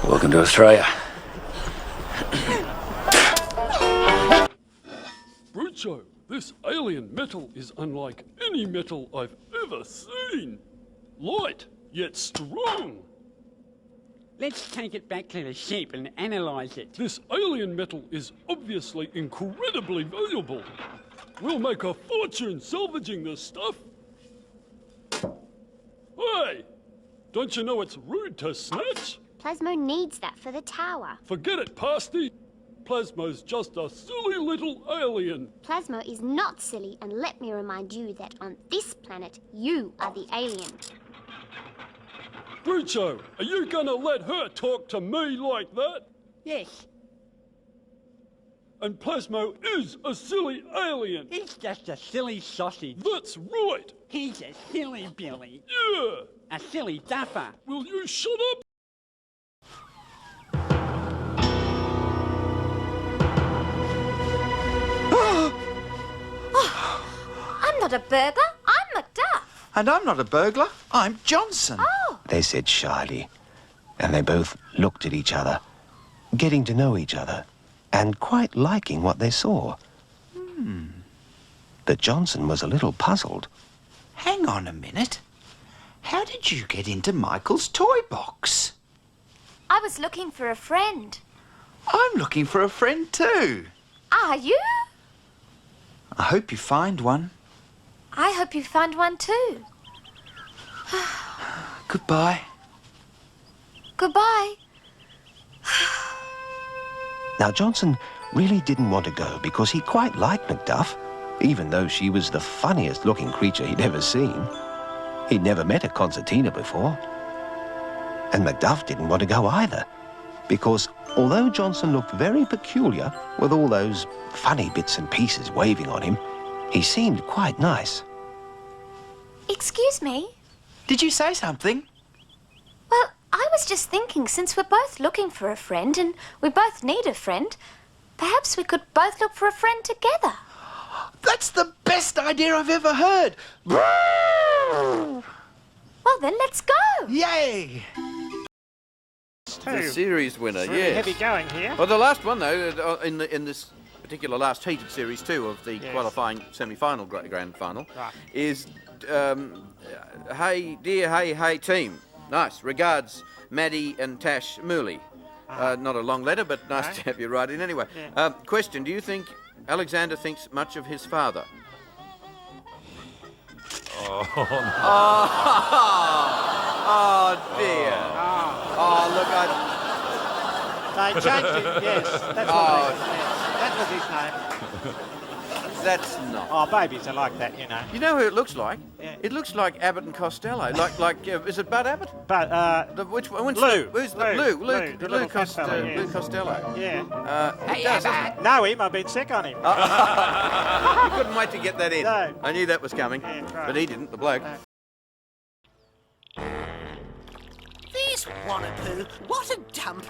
Welcome to Australia. Brucho, this alien metal is unlike any metal I've ever seen. Light, yet strong. Let's take it back to the ship and analyse it. This alien metal is obviously incredibly valuable. We'll make a fortune salvaging this stuff. Hey! Don't you know it's rude to snatch? Plasmo needs that for the tower. Forget it, Pasty. Plasmo's just a silly little alien. Plasmo is not silly, and let me remind you that on this planet, you are the alien. Brucho, are you gonna let her talk to me like that? Yes, And Plasmo is a silly alien. he's just a silly sausage. That's right. He's a silly Billy. Yeah. A silly duffer. Will you shut up? I'm not a burglar, I'm Macduff. And I'm not a burglar, I'm Johnson. Oh, They said shyly, and they both looked at each other, getting to know each other, and quite liking what they saw. But Johnson was a little puzzled. Hang on a minute. How did you get into Michael's toy box? I was looking for a friend. I'm looking for a friend too. Are you? I hope you find one. I hope you find one too. Goodbye. Goodbye. Now, Johnson really didn't want to go because he quite liked Macduff, even though she was the funniest looking creature he'd ever seen. He'd never met a concertina before. And Macduff didn't want to go either, because although Johnson looked very peculiar with all those funny bits and pieces waving on him, he seemed quite nice. Excuse me? Did you say something? Well, I was just thinking, since we're both looking for a friend and we both need a friend, perhaps we could both look for a friend together. That's the best idea I've ever heard. Well, then let's go. Yay! The series winner, It's really yes. heavy going here. Well, the last one though, in this particular last heated series two of the Yes. qualifying semi-final grand final, Right. is hey dear hey team. Nice regards, Maddie and Tash Mooley. Not a long letter, but nice No. to have you write in anyway. Yeah. Question: do you think Alexander thinks much of his father? Oh dear. Oh look, They changed it, yes. That's what it is. Yes. That was his name. that's not. Oh, babies are like that, you know. You know who it looks like? Yeah. It looks like Abbott and Costello. Like is it Bud Abbott? But, Which one? Lou. Who's the Lou. Lou? Lou, the little fat fella, Lou yes. Costello. yeah. It does, doesn't it? Know him, I've been sick on him. You couldn't wait to get that in. No. I knew that was coming, Yeah, right. but he didn't, the bloke. No. This Wanapoo, what a dump.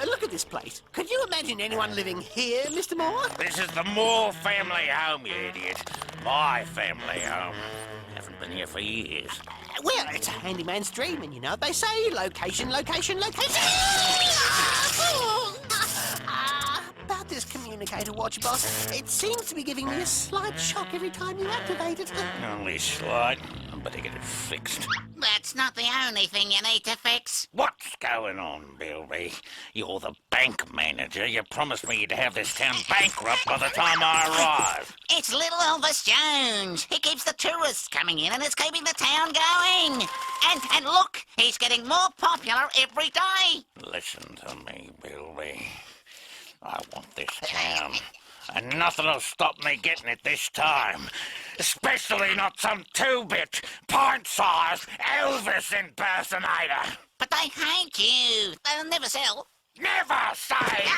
Look at this place. Could you imagine anyone living here, Mr. Moore? This is the Moore family home, you idiot. My family home. Haven't been here for years. Well, it's a handyman's dream, and you know, they say location, location, location. About this communicator watch, boss, it seems to be giving me a slight shock every time you activate it. Only slight. I better get it fixed. That's not the only thing you need to fix. What's going on, Bilby? You're the bank manager. You promised me you'd have this town bankrupt by the time I arrive. It's little Elvis Jones. He keeps the tourists coming in and it's keeping the town going. And look, he's getting more popular every day. Listen to me, Bilby. I want this town, and nothing'll stop me getting it this time. Especially not some two-bit, pint-sized Elvis impersonator. But they hate you. They'll never sell. Never say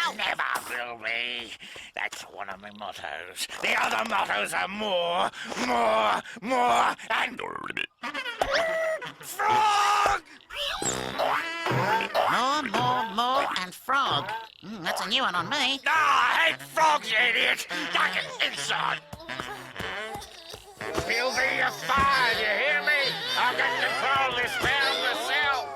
Ow. never, Bilby. That's one of my mottos. The other mottos are more, and... Frog! More, and frog. That's a new one on me. Ah, I hate frogs, you idiot! Duck it inside! Bilby, you're fired, you hear me? I can control this town myself.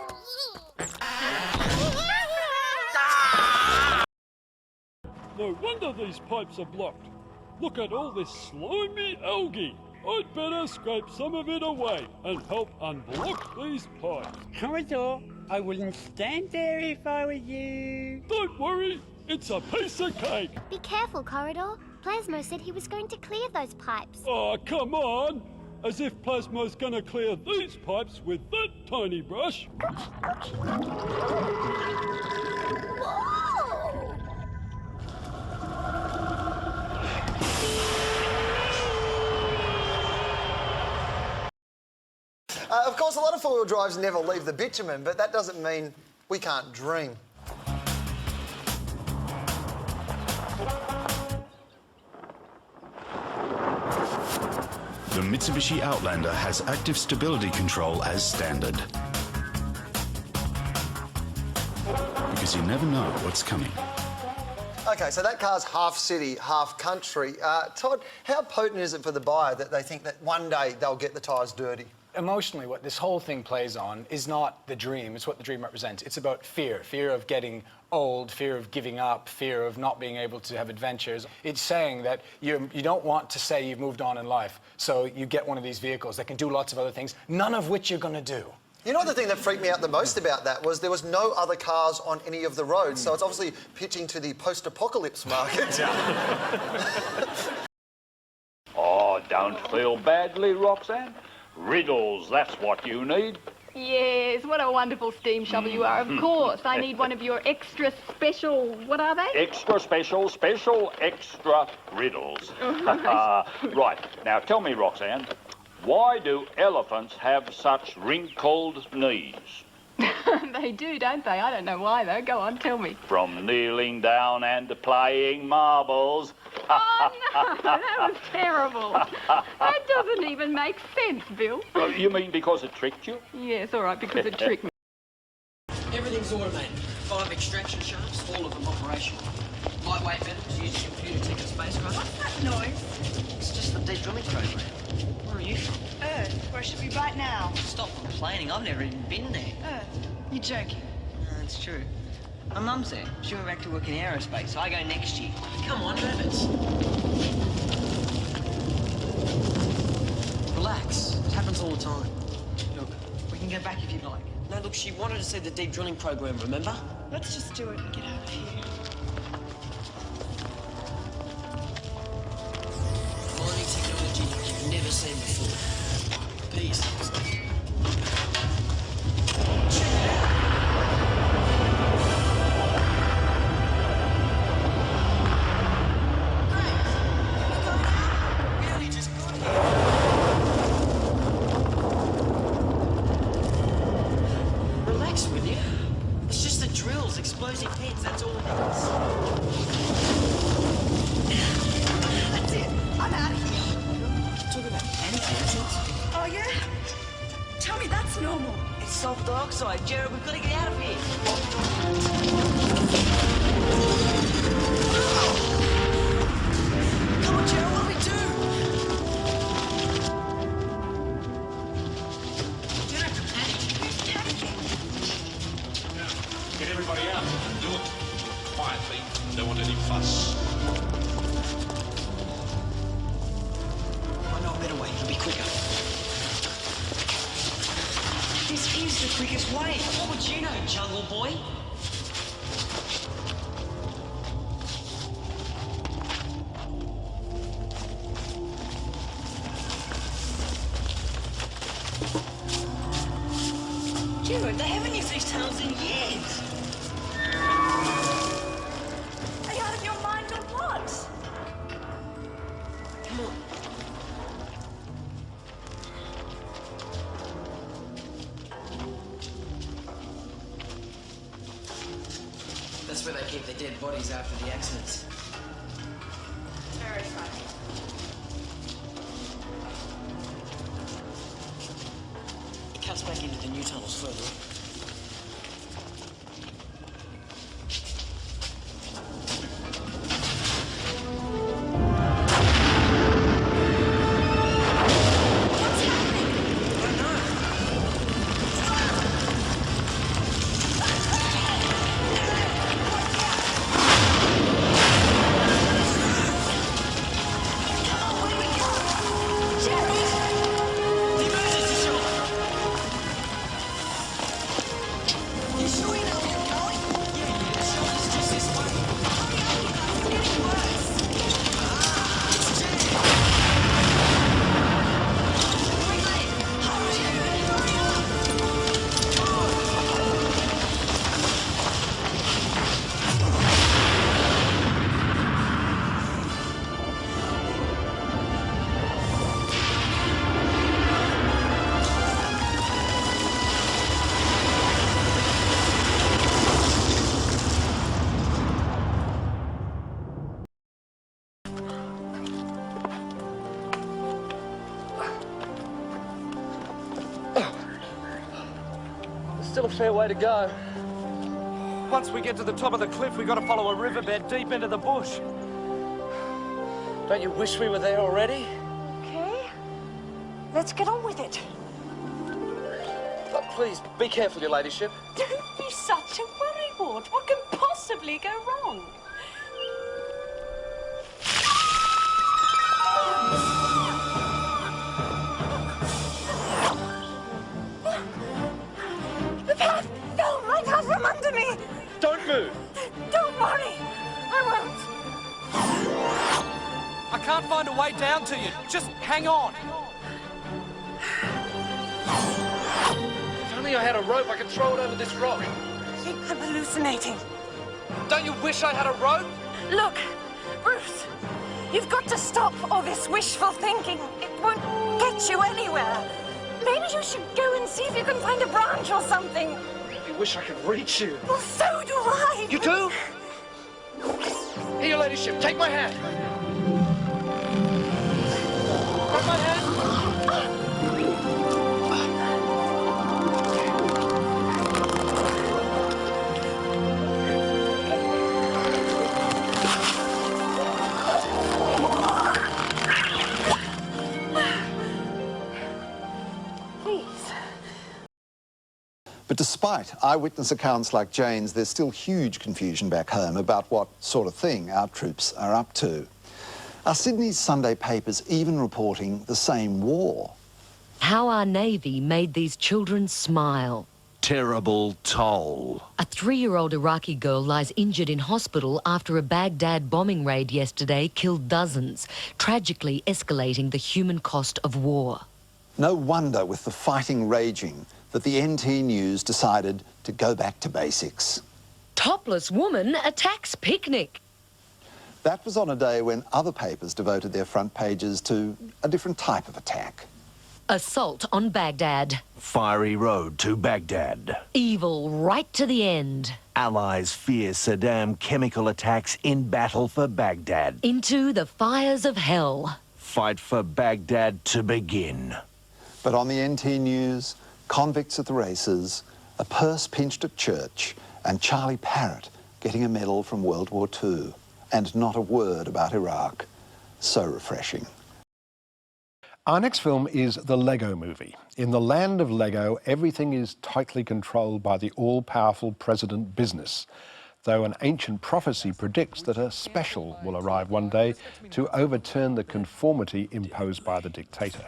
No wonder these pipes are blocked. Look at all this slimy algae. I'd better scrape some of it away and help unblock these pipes. Corridor, I wouldn't stand there if I were you. Don't worry, it's a piece of cake. Be careful, Corridor. Plasmo said he was going to clear those pipes. Oh, come on! As if Plasmo's gonna clear these pipes with that tiny brush. Of course, a lot of four-wheel drives never leave the bitumen, but that doesn't mean we can't dream. The Mitsubishi Outlander has active stability control as standard. Because you never know what's coming. OK, so that car's half city, half country. Todd, how potent is it for the buyer that they think that one day they'll get the tyres dirty? Emotionally, what this whole thing plays on is not the dream, it's what the dream represents. It's about fear. Fear of getting old, fear of giving up, fear of not being able to have adventures. It's saying that you don't want to say you've moved on in life, so you get one of these vehicles that can do lots of other things, none of which you're going to do. You know, the thing that freaked me out the most about that was there was no other cars on any of the roads, so it's obviously pitching to the post-apocalypse market. Oh, don't feel badly, Roxanne. Riddles, that's what you need. Yes, what a wonderful steam shovel you are. Of course, I need one of your extra special, what are they? Extra special, extra riddles. Right, now tell me, Roxanne, why do elephants have such wrinkled knees? They do, don't they? I don't know why, though. Go on, tell me. From kneeling down and playing marbles. Oh, no, that was terrible. That doesn't even make sense, Bill. You mean because it tricked you? Yes, all right, because it tricked me. Everything's automated. 5 extraction shafts, all of them operational. Lightweight metals using computer-ticket spacecraft. What's that noise? It's just the de-drilling program. Where are you from? Earth. Where should we be right now? Stop complaining. I've never even been there. Earth. You're joking. No, it's true. My mum's there. She went back to work in aerospace. I go next year. Come on, rabbits. Relax. It happens all the time. Look, we can go back if you'd like. No, look, she wanted to see the deep drilling program, remember? Let's just do it and get out of here. Mining technology you've never seen before. Peace. Relax, will you? It's just the drills, explosive heads, that's all it is. That's it. I'm out of here. Talk about anti-acids. Oh, yeah? Tell me that's normal. It's sulfur dioxide. Jared, we've got to get out of here. Come on, Jared, what do we do? You don't have to panic. Who's panicking? Get everybody out and do it quietly. Don't want any fuss. I know a better way. It'll be quicker. This is the quickest way. What would you know, Jungle Boy? Jared, they haven't used these tunnels in years. Are you out of your mind or what? Come on. That's where they keep their dead bodies after the accidents. Very funny. It cuts back into the new tunnels further up. fair way to go. Once we get to the top of the cliff, we've got to follow a riverbed deep into the bush. Don't you wish we were there already? Okay. Let's get on with it. But please, be careful, your ladyship. Don't be such a worrywart. What can possibly go wrong? The path fell right out from under me. Don't move. Don't worry. I won't. I can't find a way down to you. Just hang on. If only I had a rope, I could throw it over this rock. I think I'm hallucinating. Don't you wish I had a rope? Look, Bruce, you've got to stop all this wishful thinking. It won't get you anywhere. Maybe you should go and see if you can find a branch or something. I wish I could reach you. Well, so do I. You do? Here, your ladyship, take my hand. Take my hand. But despite eyewitness accounts like Jane's, there's still huge confusion back home about what sort of thing our troops are up to. Are Sydney's Sunday papers even reporting the same war? How our Navy made these children smile. Terrible toll. A 3-year-old Iraqi girl lies injured in hospital after a Baghdad bombing raid yesterday killed dozens, tragically escalating the human cost of war. No wonder, with the fighting raging, that the NT News decided to go back to basics. Topless woman attacks picnic. That was on a day when other papers devoted their front pages to a different type of attack. Assault on Baghdad. Fiery road to Baghdad. Evil right to the end. Allies fear Saddam chemical attacks in battle for Baghdad. Into the fires of hell. Fight for Baghdad to begin. But on the NT News, convicts at the races, a purse pinched at church, and Charlie Parrott getting a medal from World War II. And not a word about Iraq. So refreshing. Our next film is The Lego Movie. In the land of Lego, everything is tightly controlled by the all-powerful President Business, though an ancient prophecy predicts that a special will arrive one day to overturn the conformity imposed by the dictator.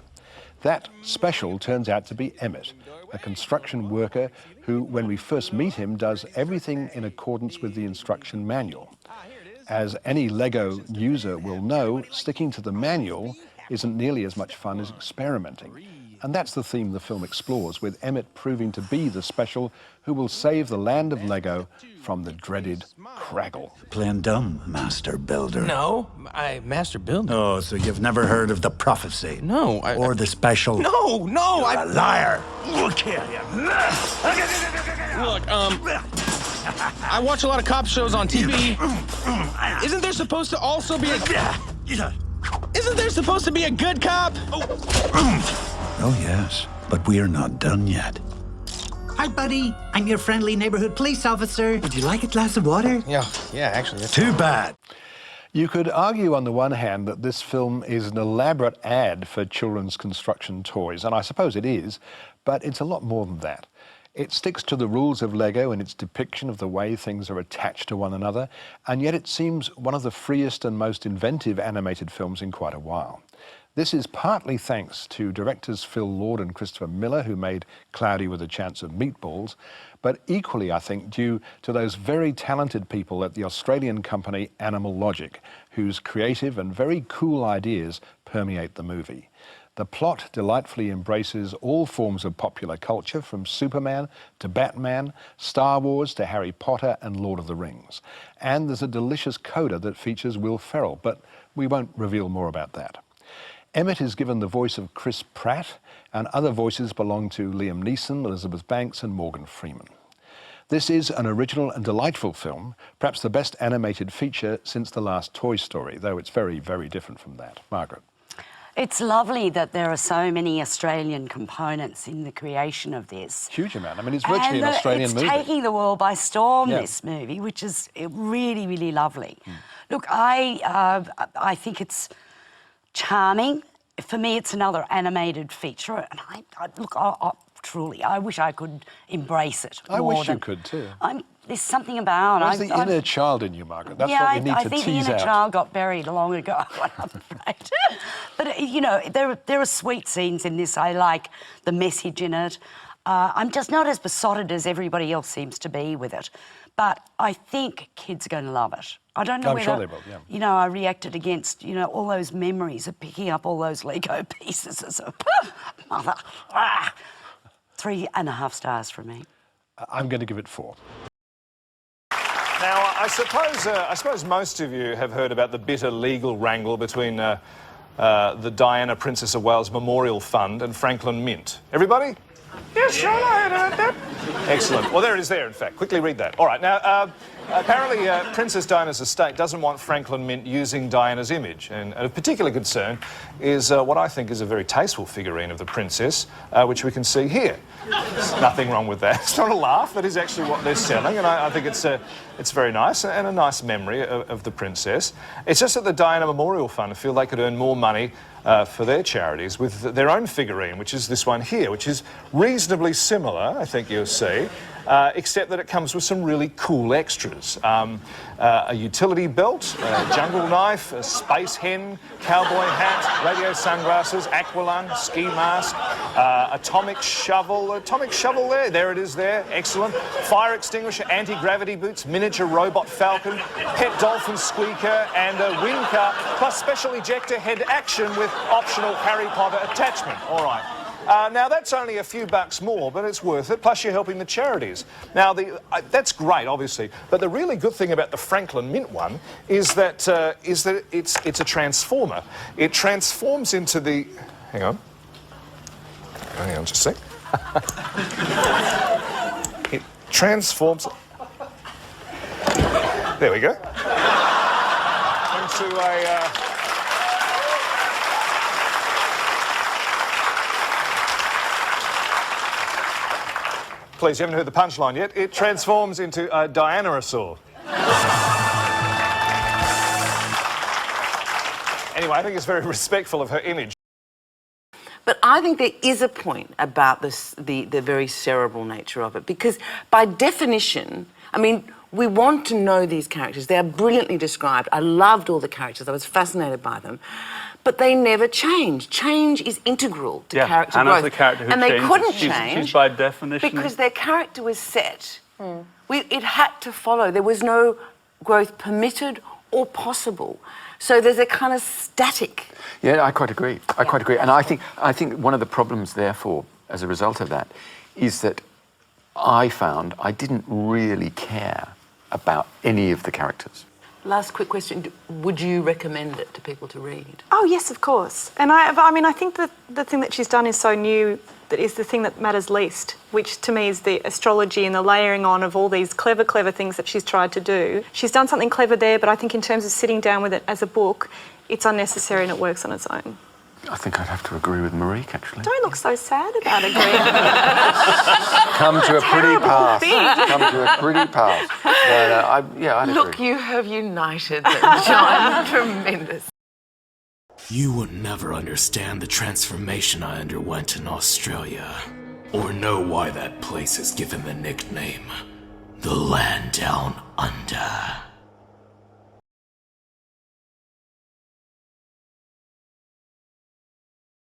That special turns out to be Emmett, a construction worker who, when we first meet him, does everything in accordance with the instruction manual. As any Lego user will know, sticking to the manual isn't nearly as much fun as experimenting. And that's the theme the film explores, with Emmett proving to be the special who will save the land of Lego from the dreaded Craggle. Playing dumb, Master Builder. No, Master Builder. Oh, so you've never heard of the prophecy? No, or the special? No, You're a liar. Look here, you. Look, I watch a lot of cop shows on TV. Isn't there supposed to also be Isn't there supposed to be a good cop? Oh, yes, but we're not done yet. Hi, buddy. I'm your friendly neighborhood police officer. Would you like a glass of water? Yeah, actually. Too bad. You could argue on the one hand that this film is an elaborate ad for children's construction toys, and I suppose it is, but it's a lot more than that. It sticks to the rules of Lego in its depiction of the way things are attached to one another, and yet it seems one of the freest and most inventive animated films in quite a while. This is partly thanks to directors Phil Lord and Christopher Miller, who made Cloudy with a Chance of Meatballs, but equally, I think, due to those very talented people at the Australian company Animal Logic, whose creative and very cool ideas permeate the movie. The plot delightfully embraces all forms of popular culture, from Superman to Batman, Star Wars to Harry Potter and Lord of the Rings. And there's a delicious coda that features Will Ferrell, but we won't reveal more about that. Emmett is given the voice of Chris Pratt, and other voices belong to Liam Neeson, Elizabeth Banks and Morgan Freeman. This is an original and delightful film, perhaps the best animated feature since the last Toy Story, though it's very, very different from that. Margaret. It's lovely that there are so many Australian components in the creation of this. Huge amount. I mean, it's virtually an Australian movie. It's taking the world by storm, this movie, which is really, really lovely. Look, I think it's charming. For me, it's another animated feature. And truly, I wish I could embrace it more. I wish you could too. There's something about... There's the inner child in you, Margaret. That's what we need to tease out. I think the inner child got buried long ago, I'm afraid. But, you know, there are sweet scenes in this. I like the message in it. I'm just not as besotted as everybody else seems to be with it. But I think kids are going to love it. I don't know I'm whether... sure they will, yeah. You know, I reacted against, you know, all those memories of picking up all those Lego pieces as a mother. 3.5 stars from me. I'm going to give it 4. Now, I suppose most of you have heard about the bitter legal wrangle between the Diana, Princess of Wales Memorial Fund and Franklin Mint. Everybody? Yes, sure, I heard that. Excellent. Well, there it is there, in fact. Quickly read that. All right, now, apparently Princess Diana's estate doesn't want Franklin Mint using Diana's image, and of particular concern is what I think is a very tasteful figurine of the princess, which we can see here. There's nothing wrong with that. It's not a laugh. That is actually what they're selling, and I think it's very nice and a nice memory of the princess. It's just that the Diana Memorial Fund feel they could earn more money for their charities with their own figurine, which is this one here, which is reasonably similar, I think you'll see, except that it comes with some really cool extras. A utility belt, a jungle knife, a space hen, cowboy hat, radio sunglasses, aqualung, ski mask, atomic shovel there it is there, excellent, fire extinguisher, anti-gravity boots, miniature robot falcon, pet dolphin squeaker, and a wind car, plus special ejector head action with optional Harry Potter attachment. All right. Now, that's only a few bucks more, but it's worth it, plus you're helping the charities. Now, that's great, obviously, but the really good thing about the Franklin Mint one is that it's a transformer. It transforms into the... Hang on just a sec. It transforms... There we go. Into a... Please, you haven't heard the punchline yet. It transforms into a Dianosaur. Anyway, I think it's very respectful of her image. But I think there is a point about this, the very cerebral nature of it, because by definition, I mean, we want to know these characters. They are brilliantly described. I loved all the characters. I was fascinated by them. But they never change. Change is integral to character growth. Anna's the character who and changes. they couldn't change she's by definition. because their character was set. It had to follow. There was no growth permitted or possible. So there's a kind of static. Yeah, I quite agree. I quite agree. And I think one of the problems, therefore, as a result of that, is that I found I didn't really care about any of the characters. Last quick question. Would you recommend it to people to read? Oh, yes, of course. And I mean, I think that the thing that she's done is so new, that is the thing that matters least, which to me is the astrology and the layering on of all these clever things that she's tried to do. She's done something clever there, but I think in terms of sitting down with it as a book, it's unnecessary and it works on its own. I think I'd have to agree with Marique, actually. Don't look so sad about agreeing. Come to a pretty pass. Come to a pretty pass. I'd agree. Look, you have united them, John. Tremendous. You would never understand the transformation I underwent in Australia, or know why that place is given the nickname, the Land Down Under.